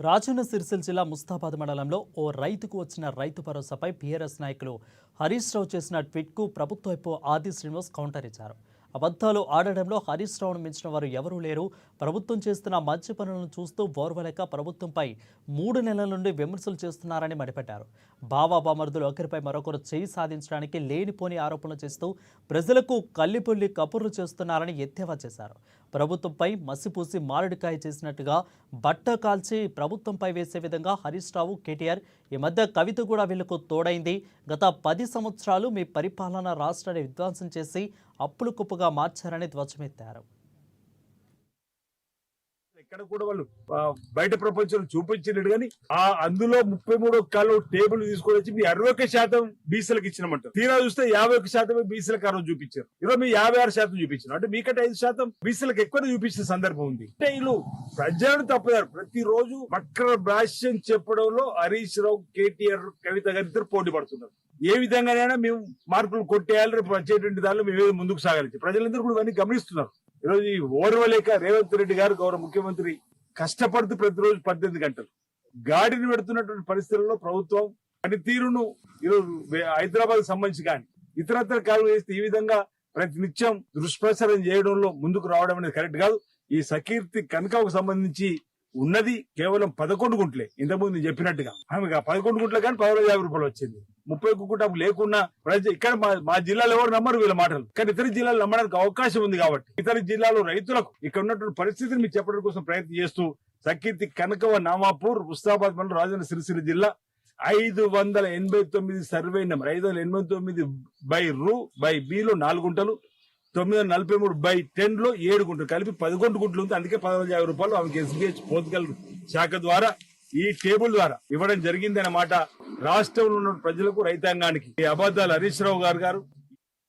రాజన్న సిరిసిల్ల జిల్లా ముస్తాబాద్ మండలంలో ఓ రైతుకు వచ్చిన రైతు భరోసాపై బీఆర్ఎస్ నాయకులు హరీష్ రావు చేసిన ట్వీట్కు ప్రభుత్వ వైపు ఆది శ్రీనివాస్ కౌంటర్ ఇచ్చారు. అబద్ధాలు ఆడడంలో హరీష్ రావును మించిన వారు ఎవరూ లేరు. ప్రభుత్వం చేస్తున్న మంచి పనులను చూస్తూ ఓర్వలేక ప్రభుత్వంపై 3 నెలల నుండి విమర్శలు చేస్తున్నారని మండిపడ్డారు. బామర్దులు ఒకరిపై మరొకరు చేయి సాధించడానికి లేనిపోని ఆరోపణలు చేస్తూ ప్రజలకు కల్లిపొల్లి కబుర్లు చేస్తున్నారని ఎద్దేవా చేశారు. ప్రభుత్వంపై మసిపూసి మామిడికాయ చేసినట్టుగా బట్ట కాల్చి ప్రభుత్వంపై వేసే విధంగా హరీష్ రావు, కేటీఆర్, ఈ మధ్య కవిత కూడా వీళ్లకు తోడైంది. గత 10 సంవత్సరాలు మీ పరిపాలన రాష్ట్రాన్ని విధ్వంసం చేసి అప్పులు కుప్పగా మార్చారని ధ్వజమెత్తారు. ఎక్కడ కూడా వాళ్ళు బయట ప్రపంచంలో చూపించలేడు కానీ అందులో 33 కాళ్ళు టేబుల్ తీసుకొని వచ్చి మీ 61% బీసీలకు ఇచ్చినమంటారు. తీరా చూస్తే 51% బీసీలకు ఆ రోజు చూపించారు. ఈరోజు మీ 56% చూపించారు. అంటే మీకంటే 5% బీసీలకు ఎక్కువ చూపించిన సందర్భం ఉంది. అంటే వీళ్ళు ప్రజలను తప్పుదారు. ప్రతిరోజు వక్ర భాష్యం చెప్పడంలో హరీష్ రావు, కేటీఆర్, కవిత గారి ఇద్దరు పోటీ పడుతున్నారు. ఏ విధంగానైనా మేము మార్కులు కొట్టేయాలి, రేపు వచ్చేటువంటి దానిలో మేము ముందుకు సాగాలి. ప్రజలందరూ కూడా ఇవన్నీ గమనిస్తున్నారు. ఈరోజు ఈ ఓర్వలేక రేవంత్ రెడ్డి గారు, గౌరవ ముఖ్యమంత్రి, కష్టపడుతూ ప్రతిరోజు 18 గంటలు గాడిని పెడుతున్నటువంటి పరిస్థితుల్లో ప్రభుత్వం పనితీరును ఈరోజు హైదరాబాద్ సంబంధించి కానీ ఇతరత్ర కాలం చేస్తే ఈ విధంగా ప్రతి నిత్యం దుష్ప్రచారం చేయడంలో ముందుకు రావడం అనేది కరెక్ట్ కాదు. ఈ సకీర్తి కనకకు సంబంధించి ఉన్నది కేవలం 11 గుంట్లే. ఇంతకుముందు నేను చెప్పినట్టుగా ఆమె 11 గుంట్ల కానీ 1050 రూపాయలు వచ్చింది. 30 గుంట లేకున్నా ఇక్కడ మా జిల్లాలో ఎవరు నమ్మరు వీళ్ళ మాటలు. కానీ ఇతర జిల్లాలు నమ్మడానికి అవకాశం ఉంది కాబట్టి ఇతర జిల్లాలో రైతులకు ఇక్కడ ఉన్నటువంటి పరిస్థితిని మీకు చెప్పడం కోసం ప్రయత్నం చేస్తూ సకీర్తి కనకవ, నామాపూర్, ముస్తాబాద్ మండలం, రాజన్న సిరిసిల్ల జిల్లా 589 సర్వే నెంబర్ 589/రూ/బి లో 4 గుంటలు, 943/10 లో 7 గుంటలు, కలిపి 11 గుంటలు ఉంది. అందుకే 1050 రూపాయలు ఆమెకి ఎస్బీహెచ్ పోర్చుగల్ శాఖ ద్వారా ఈ టేబుల్ ద్వారా ఇవ్వడం జరిగింది అన్నమాట. రాష్ట్రంలో ఉన్న ప్రజలకు, రైతాంగానికి ఈ అబద్ధాలు హరీష్ రావు గారు